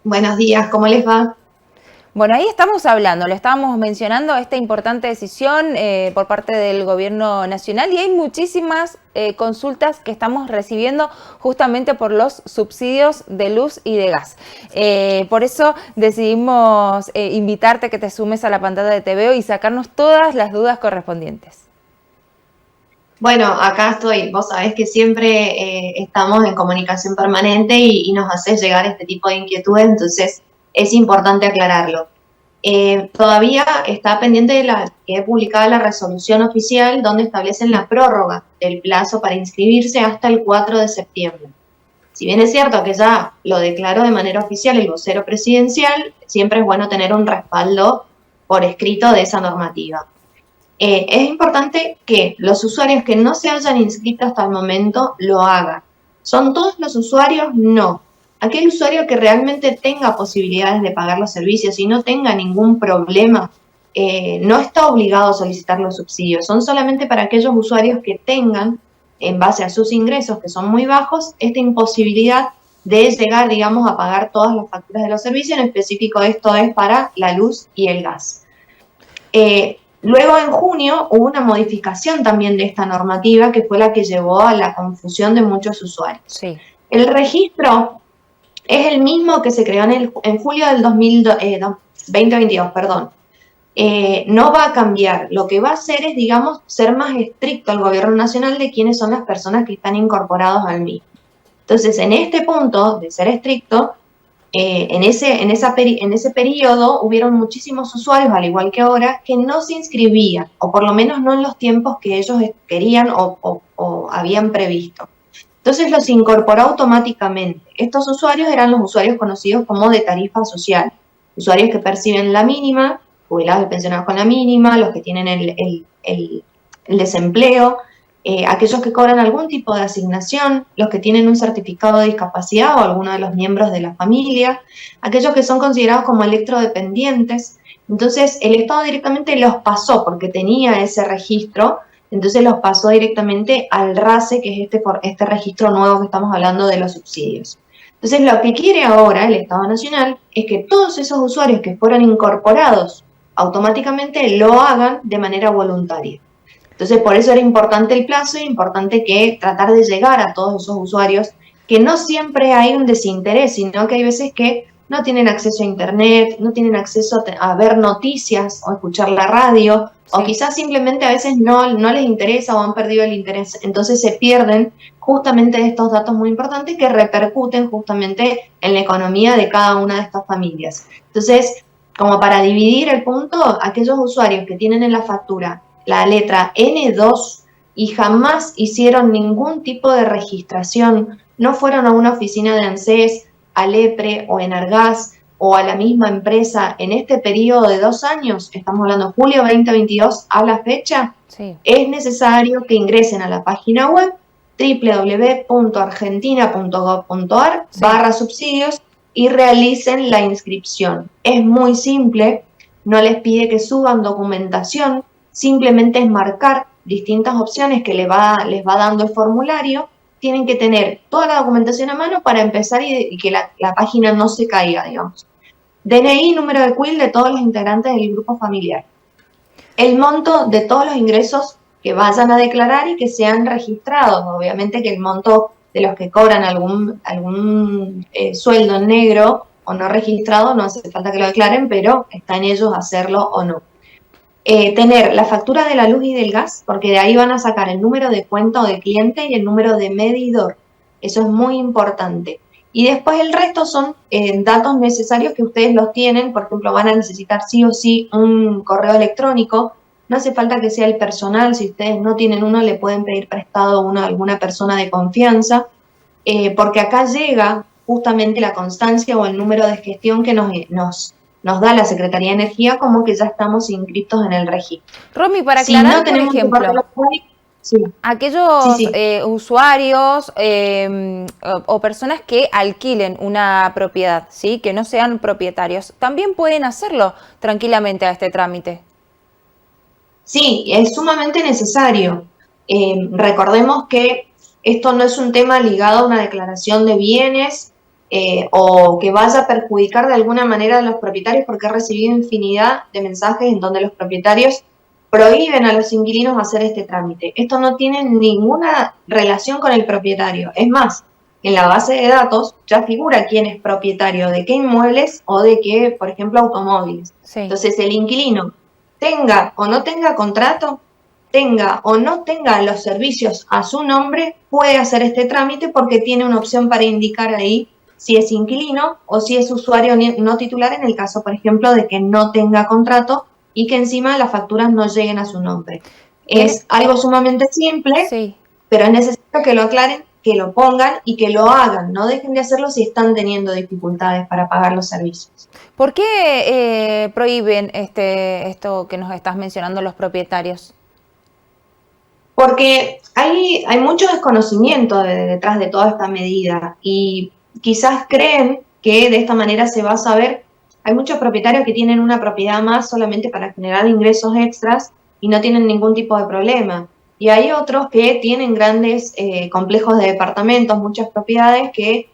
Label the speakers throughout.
Speaker 1: Buenos días, ¿cómo les va?
Speaker 2: Bueno, ahí estamos hablando, lo estábamos mencionando, esta importante decisión por parte del gobierno nacional y hay muchísimas consultas que estamos recibiendo justamente por los subsidios de luz y de gas. Por eso decidimos invitarte a que te sumes a la pantalla de TVO y sacarnos todas las dudas correspondientes.
Speaker 1: Bueno, acá estoy. Vos sabés que siempre estamos en comunicación permanente y nos haces llegar este tipo de inquietudes, entonces es importante aclararlo. Todavía está pendiente de la que he publicado la resolución oficial donde establecen la prórroga del plazo para inscribirse hasta el 4 de septiembre. Si bien es cierto que ya lo declaró de manera oficial el vocero presidencial, siempre es bueno tener un respaldo por escrito de esa normativa. Es importante que los usuarios que no se hayan inscrito hasta el momento lo hagan. ¿Son todos los usuarios? No. Aquel usuario que realmente tenga posibilidades de pagar los servicios y no tenga ningún problema, no está obligado a solicitar los subsidios. Son solamente para aquellos usuarios que tengan, en base a sus ingresos, que son muy bajos, esta imposibilidad de llegar, digamos, a pagar todas las facturas de los servicios. En específico, esto es para la luz y el gas. Luego, en junio, hubo una modificación también de esta normativa que fue la que llevó a la confusión de muchos usuarios.
Speaker 2: Sí.
Speaker 1: El registro es el mismo que se creó en julio del 2022, perdón. No va a cambiar. Lo que va a hacer es, digamos, ser más estricto el gobierno nacional de quiénes son las personas que están incorporados al mismo. Entonces, en este punto de ser estricto, en ese periodo hubieron muchísimos usuarios, al igual que ahora, que no se inscribían, o por lo menos no en los tiempos que ellos querían o habían previsto. Entonces los incorporó automáticamente. Estos usuarios eran los usuarios conocidos como de tarifa social, usuarios que perciben la mínima, jubilados y pensionados con la mínima, los que tienen el desempleo, aquellos que cobran algún tipo de asignación, los que tienen un certificado de discapacidad o alguno de los miembros de la familia, aquellos que son considerados como electrodependientes. Entonces, el Estado directamente los pasó porque tenía ese registro, entonces los pasó directamente al RASE, que es este registro nuevo que estamos hablando de los subsidios. Entonces, lo que quiere ahora el Estado Nacional es que todos esos usuarios que fueron incorporados automáticamente lo hagan de manera voluntaria. Entonces, por eso era importante el plazo, y importante que tratar de llegar a todos esos usuarios, que no siempre hay un desinterés, sino que hay veces que no tienen acceso a internet, no tienen acceso a ver noticias o escuchar la radio,
Speaker 2: Sí.
Speaker 1: o quizás simplemente a veces no les interesa o han perdido el interés. Entonces se pierden justamente estos datos muy importantes que repercuten justamente en la economía de cada una de estas familias. Entonces, como para dividir el punto, aquellos usuarios que tienen en la factura la letra N2 y jamás hicieron ningún tipo de registración, no fueron a una oficina de ANSES, al EPRE o Enargas o a la misma empresa en este periodo de 2 años, estamos hablando de julio 2022 a la fecha,
Speaker 2: Sí.
Speaker 1: es necesario que ingresen a la página web www.argentina.gov.ar/subsidios y realicen la inscripción. Es muy simple, no les pide que suban documentación, simplemente es marcar distintas opciones que les va dando el formulario. Tienen que tener toda la documentación a mano para empezar y que la página no se caiga, digamos. DNI, número de CUIL de todos los integrantes del grupo familiar. El monto de todos los ingresos que vayan a declarar y que sean registrados. Obviamente que el monto de los que cobran algún sueldo en negro o no registrado, no hace falta que lo declaren, pero está en ellos hacerlo o no. Tener la factura de la luz y del gas, porque de ahí van a sacar el número de cuenta o de cliente y el número de medidor. Eso es muy importante. Y después el resto son datos necesarios que ustedes los tienen. Por ejemplo, van a necesitar sí o sí un correo electrónico. No hace falta que sea el personal. Si ustedes no tienen uno, le pueden pedir prestado uno a alguna persona de confianza. Porque acá llega justamente la constancia o el número de gestión que nos da la Secretaría de Energía como que ya estamos inscritos en el registro.
Speaker 2: Romy, para
Speaker 1: Si
Speaker 2: aclarar,
Speaker 1: no
Speaker 2: por
Speaker 1: tenemos que parte
Speaker 2: ejemplo,
Speaker 1: los usuarios, sí, sí,
Speaker 2: aquellos
Speaker 1: sí.
Speaker 2: usuarios o personas que alquilen una propiedad, ¿sí? Que no sean propietarios, también pueden hacerlo tranquilamente a este trámite.
Speaker 1: Sí, es sumamente necesario. Recordemos que esto no es un tema ligado a una declaración de bienes, o que vaya a perjudicar de alguna manera a los propietarios, porque he recibido infinidad de mensajes en donde los propietarios prohíben a los inquilinos hacer este trámite. Esto no tiene ninguna relación con el propietario. Es más, en la base de datos ya figura quién es propietario de qué inmuebles o de qué, por ejemplo, automóviles.
Speaker 2: Sí.
Speaker 1: Entonces, el inquilino, tenga o no tenga contrato, tenga o no tenga los servicios a su nombre, puede hacer este trámite porque tiene una opción para indicar ahí si es inquilino o si es usuario no titular en el caso, por ejemplo, de que no tenga contrato y que encima las facturas no lleguen a su nombre. Es algo sumamente simple,
Speaker 2: sí,
Speaker 1: pero es necesario que lo aclaren, que lo pongan y que lo hagan. No dejen de hacerlo si están teniendo dificultades para pagar los servicios.
Speaker 2: ¿Por qué prohíben esto que nos estás mencionando los propietarios?
Speaker 1: Porque hay mucho desconocimiento detrás de toda esta medida y quizás creen que de esta manera se va a saber. Hay muchos propietarios que tienen una propiedad más solamente para generar ingresos extras y no tienen ningún tipo de problema. Y hay otros que tienen grandes complejos de departamentos, muchas propiedades que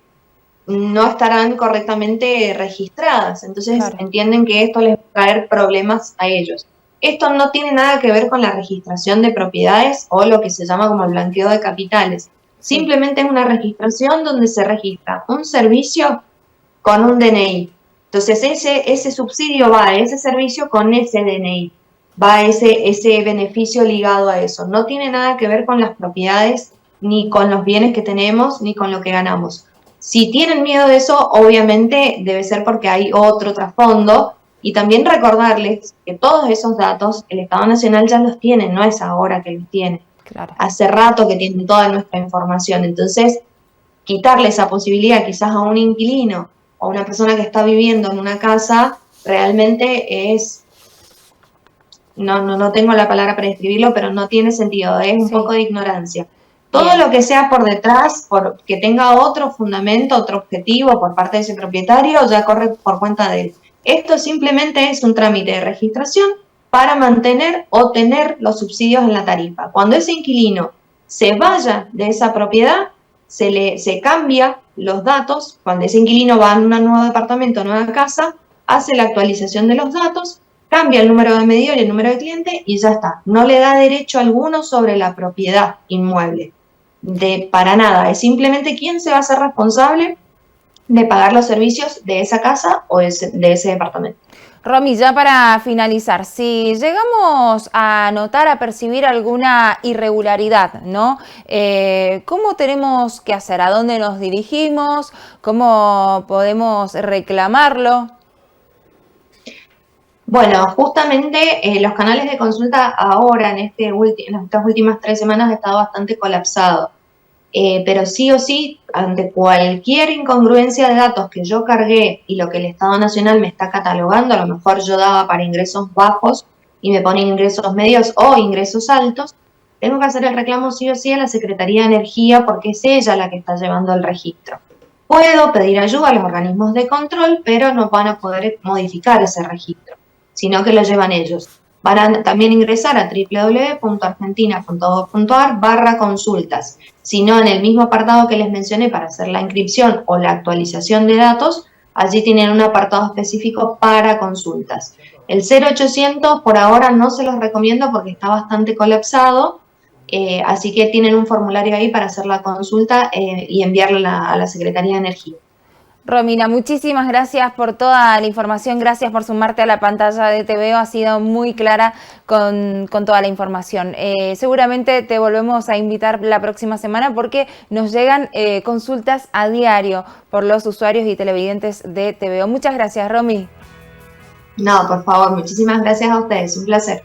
Speaker 1: no estarán correctamente registradas. Entonces
Speaker 2: Claro.
Speaker 1: entienden que esto les va a traer problemas a ellos. Esto no tiene nada que ver con la registración de propiedades o lo que se llama como el blanqueo de capitales.
Speaker 2: Sí.
Speaker 1: Simplemente es una registración donde se registra un servicio con un DNI. Entonces ese subsidio va a ese servicio con ese DNI, va a ese beneficio ligado a eso. No tiene nada que ver con las propiedades, ni con los bienes que tenemos, ni con lo que ganamos. Si tienen miedo de eso, obviamente debe ser porque hay otro trasfondo. Y también recordarles que todos esos datos el Estado Nacional ya los tiene, no es ahora que los tiene.
Speaker 2: Claro.
Speaker 1: Hace rato que tienen toda nuestra información. Entonces, quitarle esa posibilidad quizás a un inquilino o a una persona que está viviendo en una casa, realmente es, no tengo la palabra para describirlo, pero no tiene sentido, es un poco de ignorancia. Todo lo que sea por detrás, que tenga otro fundamento, otro objetivo por parte de ese propietario, ya corre por cuenta de él. Esto simplemente es un trámite de registración para mantener o tener los subsidios en la tarifa. Cuando ese inquilino se vaya de esa propiedad, se cambia los datos. Cuando ese inquilino va a un nuevo departamento, nueva casa, hace la actualización de los datos, cambia el número de medidor y el número de cliente y ya está. No le da derecho alguno sobre la propiedad inmueble. Para nada. Es simplemente quién se va a hacer responsable de pagar los servicios de esa casa o de ese departamento.
Speaker 2: Romy, ya para finalizar, si llegamos a notar, a percibir alguna irregularidad, ¿no? ¿Cómo tenemos que hacer? ¿A dónde nos dirigimos? ¿Cómo podemos reclamarlo?
Speaker 1: Bueno, justamente los canales de consulta ahora, en estas últimas 3 semanas, han estado bastante colapsados. Pero sí o sí, ante cualquier incongruencia de datos que yo cargué y lo que el Estado Nacional me está catalogando, a lo mejor yo daba para ingresos bajos y me ponen ingresos medios o ingresos altos, tengo que hacer el reclamo sí o sí a la Secretaría de Energía porque es ella la que está llevando el registro. Puedo pedir ayuda a los organismos de control, pero no van a poder modificar ese registro, sino que lo llevan ellos. Van a también ingresar a www.argentina.gov.ar/consultas. Si no, en el mismo apartado que les mencioné para hacer la inscripción o la actualización de datos, allí tienen un apartado específico para consultas. El 0800 por ahora no se los recomiendo porque está bastante colapsado, así que tienen un formulario ahí para hacer la consulta y enviarla a la Secretaría de Energía.
Speaker 2: Romina, muchísimas gracias por toda la información, gracias por sumarte a la pantalla de TVO, ha sido muy clara con toda la información. Seguramente te volvemos a invitar la próxima semana porque nos llegan consultas a diario por los usuarios y televidentes de TVO. Muchas gracias, Romy.
Speaker 1: No, por favor, muchísimas gracias a ustedes, un placer.